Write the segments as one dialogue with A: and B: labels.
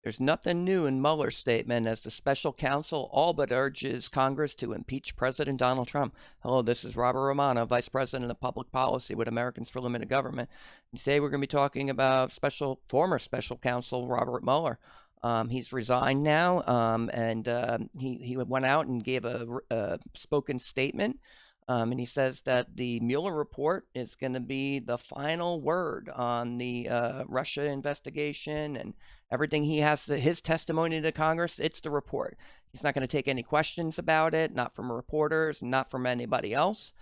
A: There's nothing new in Mueller's statement as the special counsel all but urges Congress to impeach President Donald Trump. Hello, this is Robert Romano, Vice President of Public Policy with Americans for Limited Government. And today we're going to be talking about former special counsel Robert Mueller. He's resigned now, and he went out and gave a spoken statement. And he says that the Mueller report is going to be the final word on the Russia investigation and everything. He has his testimony to Congress. It's the report. He's not going to take any questions about it, not from reporters, not from anybody else.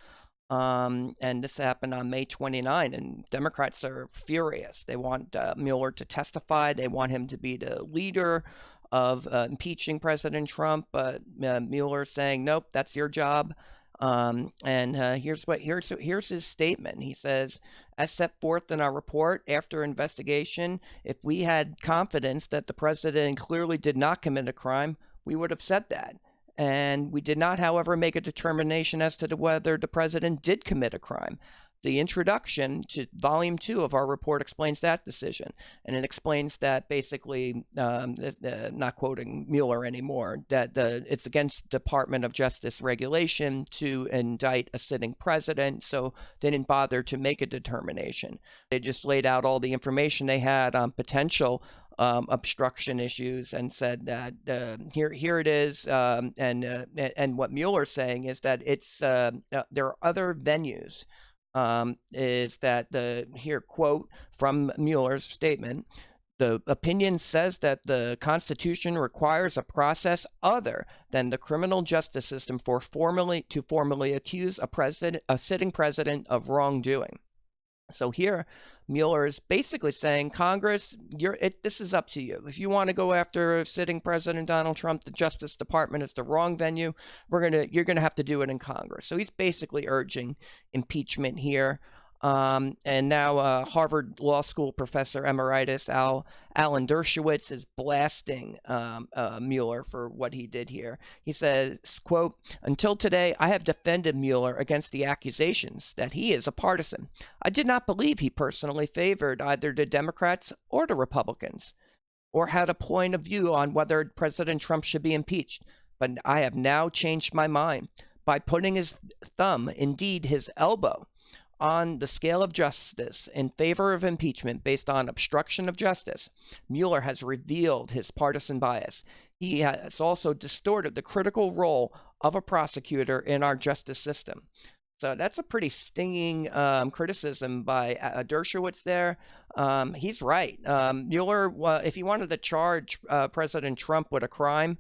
A: And this happened on May 29, and Democrats are furious. They want Mueller to testify. They want him to be the leader of impeaching President Trump. But Mueller saying, nope, that's your job. Here's his statement. He says, as set forth in our report after investigation, if we had confidence that the president clearly did not commit a crime, we would have said that. And we did not, however, make a determination as to whether the president did commit a crime. The introduction to Volume 2 of our report explains that decision. And it explains that basically, not quoting Mueller anymore, that it's against Department of Justice regulation to indict a sitting president, so they didn't bother to make a determination. They just laid out all the information they had on potential obstruction issues and said that here it is, and what Mueller's saying is that it's there are other venues. Is that here quote from Mueller's statement, the opinion says that the Constitution requires a process other than the criminal justice system to formally accuse a sitting president of wrongdoing. So here, Mueller is basically saying, Congress, this is up to you. If you want to go after sitting President Donald Trump, the Justice Department is the wrong venue. You're gonna have to do it in Congress. So he's basically urging impeachment here. And now Harvard Law School professor emeritus Alan Dershowitz is blasting Mueller for what he did here. He says, quote, until today, I have defended Mueller against the accusations that he is a partisan. I did not believe he personally favored either the Democrats or the Republicans, or had a point of view on whether President Trump should be impeached. But I have now changed my mind by putting his thumb, indeed his elbow, on the scale of justice in favor of impeachment based on obstruction of justice. Mueller has revealed his partisan bias. He has also distorted the critical role of a prosecutor in our justice system. So that's a pretty stinging criticism by Dershowitz there. He's right. Mueller, if he wanted to charge President Trump with a crime,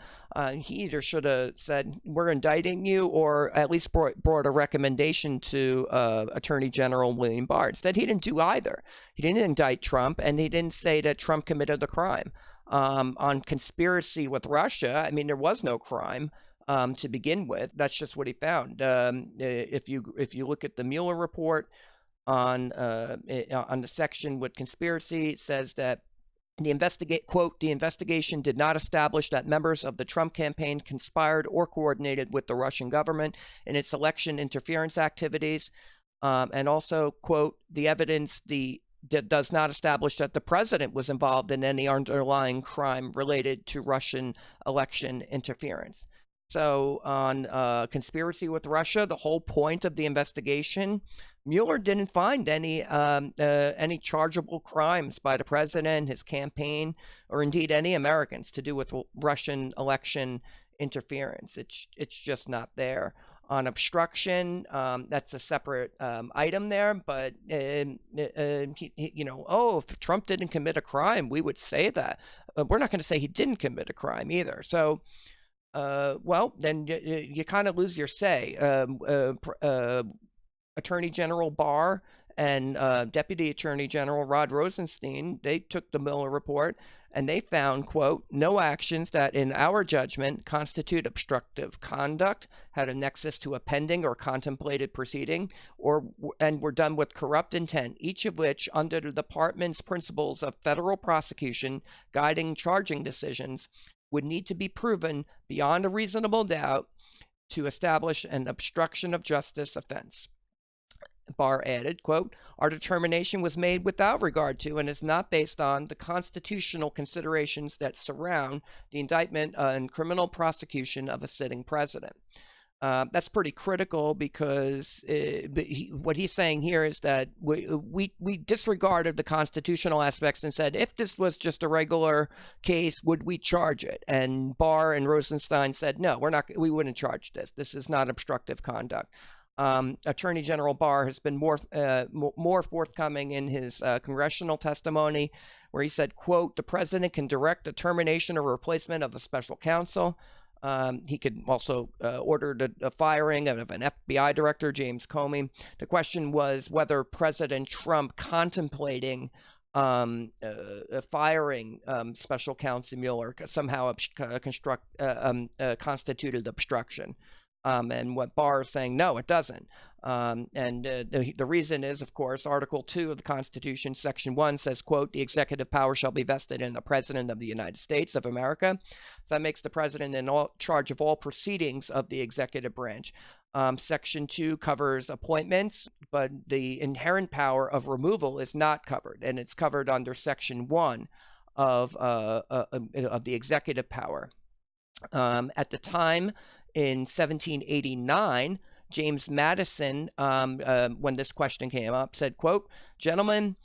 A: he either should have said, we're indicting you, or at least brought a recommendation to Attorney General William Barr. Instead, he didn't do either. He didn't indict Trump, and he didn't say that Trump committed the crime. On conspiracy with Russia, I mean, there was no crime. To begin with, that's just what he found. If you look at the Mueller report on the section with conspiracy, it says that the investigation did not establish that members of the Trump campaign conspired or coordinated with the Russian government in its election interference activities, and also, quote, the evidence does not establish that the president was involved in any underlying crime related to Russian election interference. So on conspiracy with Russia, the whole point of the investigation, Mueller didn't find any chargeable crimes by the president, his campaign, or indeed any Americans to do with Russian election interference. It's just not there. On obstruction, that's a separate item there, but if Trump didn't commit a crime, we would say that. We're not going to say he didn't commit a crime either. So. Well, then you kind of lose your say. Attorney General Barr and Deputy Attorney General Rod Rosenstein, they took the Mueller report and they found, quote, no actions that in our judgment constitute obstructive conduct, had a nexus to a pending or contemplated proceeding, and were done with corrupt intent, each of which, under the department's principles of federal prosecution guiding charging decisions, would need to be proven beyond a reasonable doubt to establish an obstruction of justice offense. Barr added, quote, "Our determination was made without regard to and is not based on the constitutional considerations that surround the indictment and criminal prosecution of a sitting president." That's pretty critical because what he's saying here is that we disregarded the constitutional aspects and said, if this was just a regular case, would we charge it? And Barr and Rosenstein said, no, we wouldn't charge this. This is not obstructive conduct. Attorney General Barr has been more forthcoming in his congressional testimony, where he said, quote, "The president can direct the termination or replacement of a special counsel. He could also order the firing of an FBI director, James Comey." The question was whether President Trump contemplating firing Special Counsel Mueller somehow constituted obstruction. And what Barr is saying, no, it doesn't. The reason is, of course, Article 2 of the Constitution, Section 1 says, quote, "The executive power shall be vested in the President of the United States of America." So that makes the President in charge of all proceedings of the executive branch. Section 2 covers appointments, but the inherent power of removal is not covered, and it's covered under Section 1 of the executive power. At the time, in 1789, James Madison, when this question came up, said, quote, "Gentlemen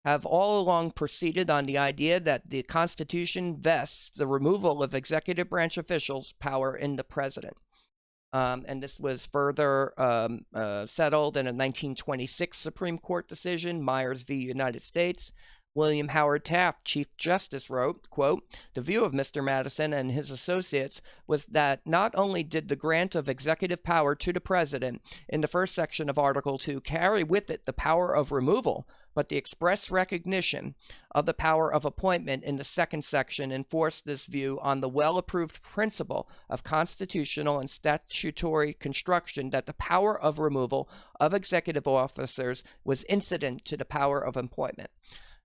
A: have all along proceeded on the idea that the Constitution vests the removal of executive branch officials' power in the president." And this was further settled in a 1926 Supreme Court decision, Myers v. United States. William Howard Taft, Chief Justice, wrote, quote, "The view of Mr. Madison and his associates was that not only did the grant of executive power to the president in the first section of Article 2 carry with it the power of removal, but the express recognition of the power of appointment in the second section enforced this view on the well-approved principle of constitutional and statutory construction that the power of removal of executive officers was incident to the power of appointment."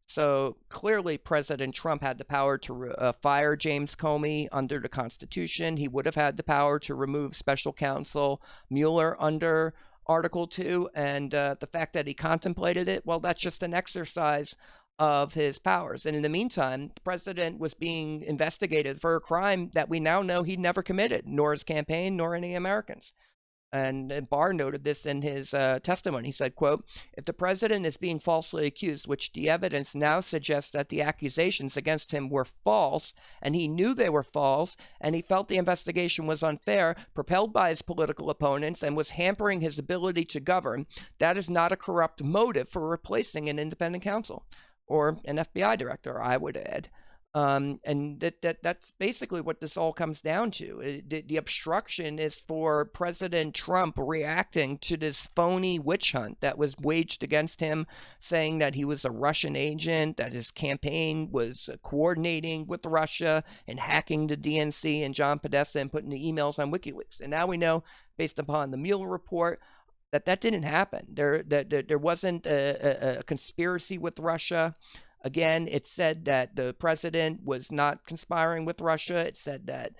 A: So clearly, President Trump had the power to fire James Comey under the Constitution. He would have had the power to remove Special Counsel Mueller under Article 2. And the fact that he contemplated it, well, that's just an exercise of his powers. And in the meantime, the president was being investigated for a crime that we now know he never committed, nor his campaign, nor any Americans. And Barr noted this in his testimony. He said, quote, "If the president is being falsely accused, which the evidence now suggests that the accusations against him were false, and he knew they were false, and he felt the investigation was unfair, propelled by his political opponents, and was hampering his ability to govern, that is not a corrupt motive for replacing an independent counsel or an FBI director, I would add." And that's basically what this all comes down to. The obstruction is for President Trump reacting to this phony witch hunt that was waged against him, saying that he was a Russian agent, that his campaign was coordinating with Russia and hacking the DNC and John Podesta and putting the emails on WikiLeaks. And now we know, based upon the Mueller report, that didn't happen. There wasn't a conspiracy with Russia. Again, it said that the president was not conspiring with Russia. It said that,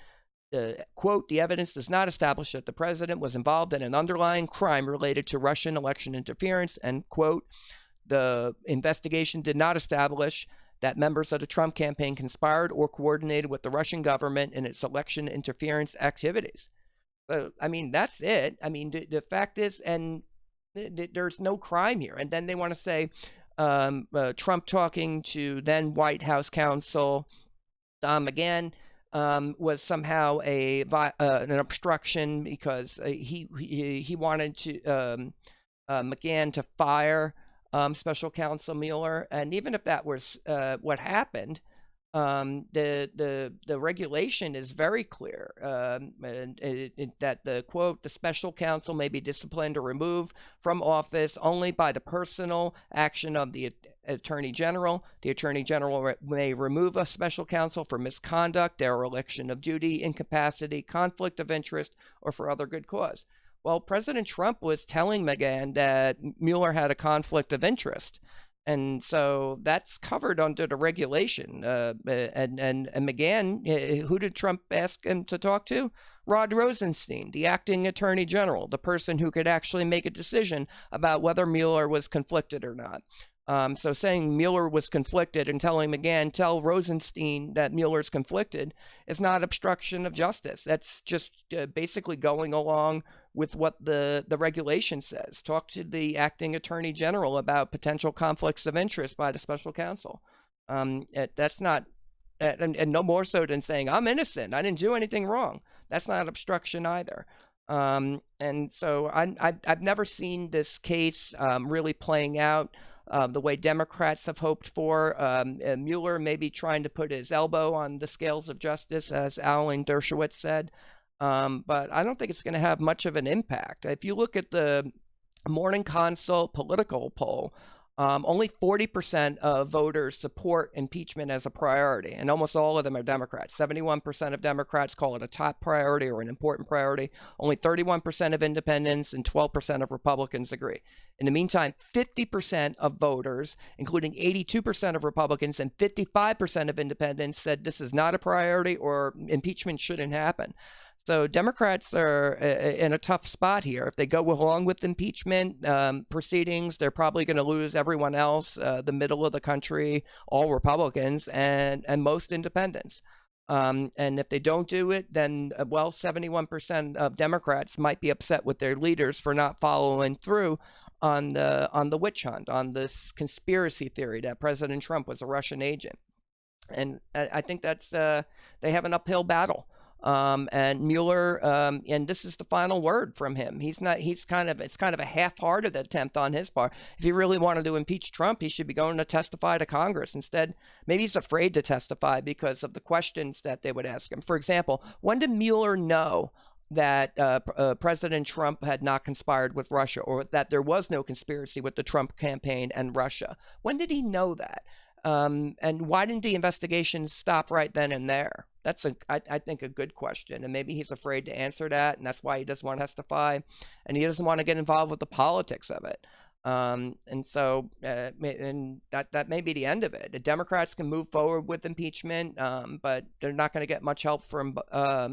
A: quote, "The evidence does not establish that the president was involved in an underlying crime related to Russian election interference," and, quote, "The investigation did not establish that members of the Trump campaign conspired or coordinated with the Russian government in its election interference activities." So, I mean, that's it. I mean, the fact is, and there's no crime here. And then they want to say, Trump talking to then White House counsel Don McGahn was somehow an obstruction because he wanted to McGahn to fire Special Counsel Mueller. And even if that was what happened, the regulation is very clear that the quote, "The special counsel may be disciplined or removed from office only by the personal action of the Attorney General. The Attorney General may remove a special counsel for misconduct, dereliction of duty, incapacity, conflict of interest, or for other good cause." Well, President Trump was telling McGahn that Mueller had a conflict of interest. And so that's covered under the regulation. And McGahn, who did Trump ask him to talk to? Rod Rosenstein, the acting attorney general, the person who could actually make a decision about whether Mueller was conflicted or not. So saying Mueller was conflicted and telling McGahn, tell Rosenstein that Mueller's conflicted is not obstruction of justice. That's just basically going along with what the regulation says. Talk to the acting attorney general about potential conflicts of interest by the special counsel. That's not, and no more so than saying, I'm innocent, I didn't do anything wrong. That's not obstruction either. And so I've never seen this case really playing out the way Democrats have hoped for. Mueller maybe trying to put his elbow on the scales of justice, as Alan Dershowitz said. But I don't think it's going to have much of an impact. If you look at the Morning Consult political poll, only 40% of voters support impeachment as a priority, and almost all of them are Democrats. 71% of Democrats call it a top priority or an important priority. Only 31% of independents and 12% of Republicans agree. In the meantime, 50% of voters, including 82% of Republicans and 55% of independents, said this is not a priority or impeachment shouldn't happen. So Democrats are in a tough spot here. If they go along with impeachment proceedings, they're probably going to lose everyone else, the middle of the country, all Republicans, and most independents. And if they don't do it, then, well, 71% of Democrats might be upset with their leaders for not following through on the witch hunt, on this conspiracy theory that President Trump was a Russian agent. And I think that's they have an uphill battle. And Mueller, and this is the final word from him. It's kind of a half-hearted attempt on his part. If he really wanted to impeach Trump, he should be going to testify to Congress. Instead, maybe he's afraid to testify because of the questions that they would ask him. For example, when did Mueller know that President Trump had not conspired with Russia, or that there was no conspiracy with the Trump campaign and Russia? When did he know that? And why didn't the investigation stop right then and there? That's I think a good question, and maybe he's afraid to answer that, and that's why he doesn't want to testify, and he doesn't want to get involved with the politics of it. And so, and that may be the end of it. The Democrats can move forward with impeachment, but they're not going to get much help from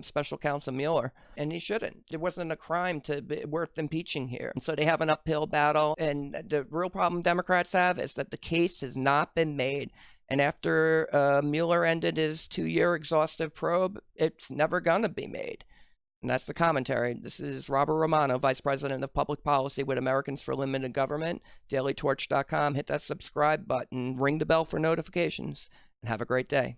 A: Special Counsel Mueller, and he shouldn't. There wasn't a crime to be worth impeaching here, and so they have an uphill battle. And the real problem Democrats have is that the case has not been made. And after Mueller ended his 2-year exhaustive probe, it's never going to be made. And that's the commentary. This is Robert Romano, Vice President of Public Policy with Americans for Limited Government, dailytorch.com. Hit that subscribe button, ring the bell for notifications, and have a great day.